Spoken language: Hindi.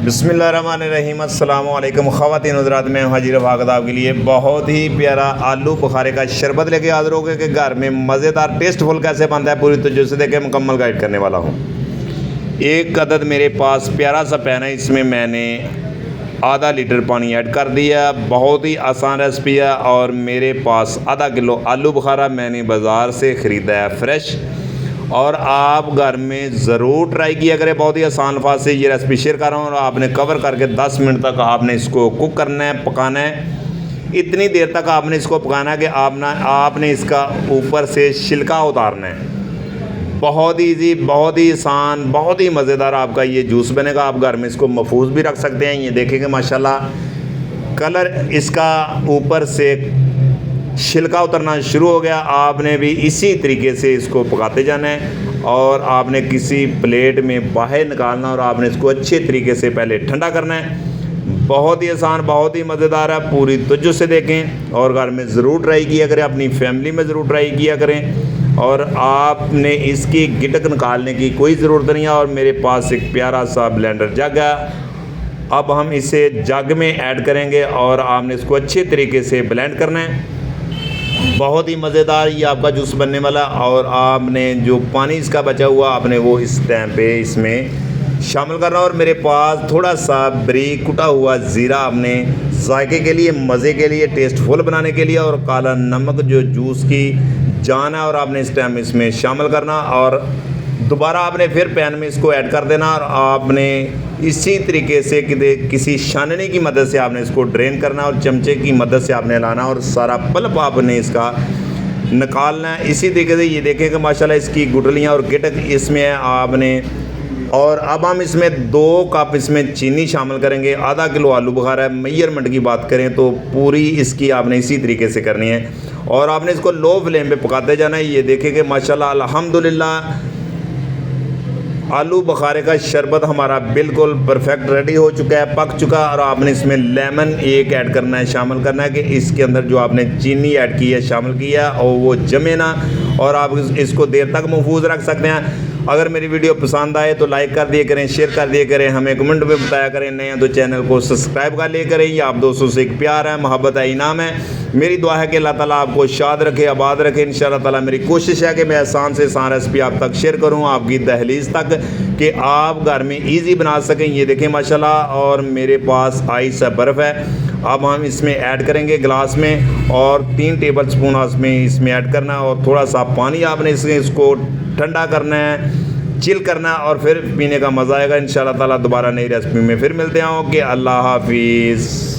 बिस्मिल्लाहिर्रहमानिर्रहीम अस्सलामुअलैकुम ख़वातीन हज़रात, मैं हाजिर भागदा आपके लिए बहुत ही प्यारा आलू बुखारे का शरबत लेके हाजिर हो गए कि घर में मज़ेदार टेस्टफुल कैसे बनता है पूरी तरीके से देखे मुकम्मल गाइड करने वाला हूँ। एक अदद मेरे पास प्यारा सा पैन है, इसमें मैंने आधा लीटर पानी ऐड कर दिया। बहुत ही आसान रेसिपी है और मेरे पास आधा किलो आलू बुखारा मैंने बाज़ार से ख़रीदा है फ्रेश, और आप घर में ज़रूर ट्राई किया करें। बहुत ही आसान अल्फाज से ये रेसिपी शेयर कर रहा हूँ और आपने कवर करके 10 मिनट तक आपने इसको कुक करना है, पकाना है। इतनी देर तक आपने इसको पकाना है कि आपने इसका ऊपर से छिलका उतारना है। बहुत ही ईजी, बहुत ही आसान, बहुत ही मज़ेदार आपका ये जूस बनेगा। आप घर में इसको महफूज भी रख सकते हैं। ये देखेंगे माशाल्लाह कलर इसका ऊपर से छिलका उतरना शुरू हो गया। आपने भी इसी तरीके से इसको पकाते जाना है और आपने किसी प्लेट में बाहर निकालना और आपने इसको अच्छे तरीके से पहले ठंडा करना है। बहुत ही आसान, बहुत ही मज़ेदार है। पूरी तवज्जो से देखें और घर में ज़रूर ट्राई किया करें, अपनी फैमिली में ज़रूर ट्राई किया करें। और आपने इसकी गिटक निकालने की कोई ज़रूरत नहीं है। और मेरे पास एक प्यारा सा ब्लेंडर जग है। अब हम इसे जग में ऐड करेंगे और आपने इसको अच्छे तरीके से ब्लेंड करना है। बहुत ही मज़ेदार ये आपका जूस बनने वाला। और आपने जो पानी इसका बचा हुआ आपने वो इस टाइम पे इसमें शामिल करना। और मेरे पास थोड़ा सा बारीक कुटा हुआ ज़ीरा आपने जायके के लिए, मज़े के लिए, टेस्टफुल बनाने के लिए, और काला नमक जो जूस की जान है और आपने इस टाइम इसमें शामिल करना। और दोबारा आपने फिर पैन में इसको ऐड कर देना और आपने इसी तरीके से किसी छाननी की मदद से आपने इसको ड्रेन करना और चमचे की मदद से आपने लाना और सारा पल्प आपने इसका निकालना है। इसी तरीके से ये देखें कि माशाल्लाह इसकी गुठलियाँ और गिटक इसमें है आपने। और अब हम इसमें 2 कप इसमें चीनी शामिल करेंगे। आधा किलो आलू बुखारा है। मेजरमेंट की बात करें तो पूरी इसकी आपने इसी तरीके से करनी है और आपने इसको लो फ्लेम पे पकाते जाना है। ये देखें कि माशाल्लाह अल्हम्दुलिल्लाह आलू बुखारे का शरबत हमारा बिल्कुल परफेक्ट रेडी हो चुका है, पक चुका। और आपने इसमें लेमन एक ऐड करना है, शामिल करना है कि इसके अंदर जो आपने चीनी ऐड की है, शामिल किया और वो जमे ना। और आप इसको देर तक महफूज रख सकते हैं। अगर मेरी वीडियो पसंद आए तो लाइक कर दिया करें, शेयर कर दिया करें, हमें कमेंट में बताया करें। नए हैं तो चैनल को सब्सक्राइब कर लिया करें। ये आप दोस्तों से एक प्यार है, मोहब्बत है, इनाम है। मेरी दुआ है कि अल्लाह ताला आपको शाद रखे, आबाद रखे। इंशाअल्लाह ताला मेरी कोशिश है कि मैं आसान से आसान रेसिपी आप तक शेयर करूँ, आपकी दहलीज तक, कि आप घर में ईजी बना सकें। ये देखें माशाल्लाह। और मेरे पास आइस है, बर्फ़ है। अब हम इसमें ऐड करेंगे गिलास में और 3 टेबल स्पून इसमें ऐड करना है और थोड़ा सा पानी आपने इसको ठंडा करना है, चिल करना और फिर पीने का मज़ा आएगा इंशाअल्लाह ताला। दोबारा नई रेसिपी में फिर मिलते हैं। ओके, अल्लाह हाफिज़।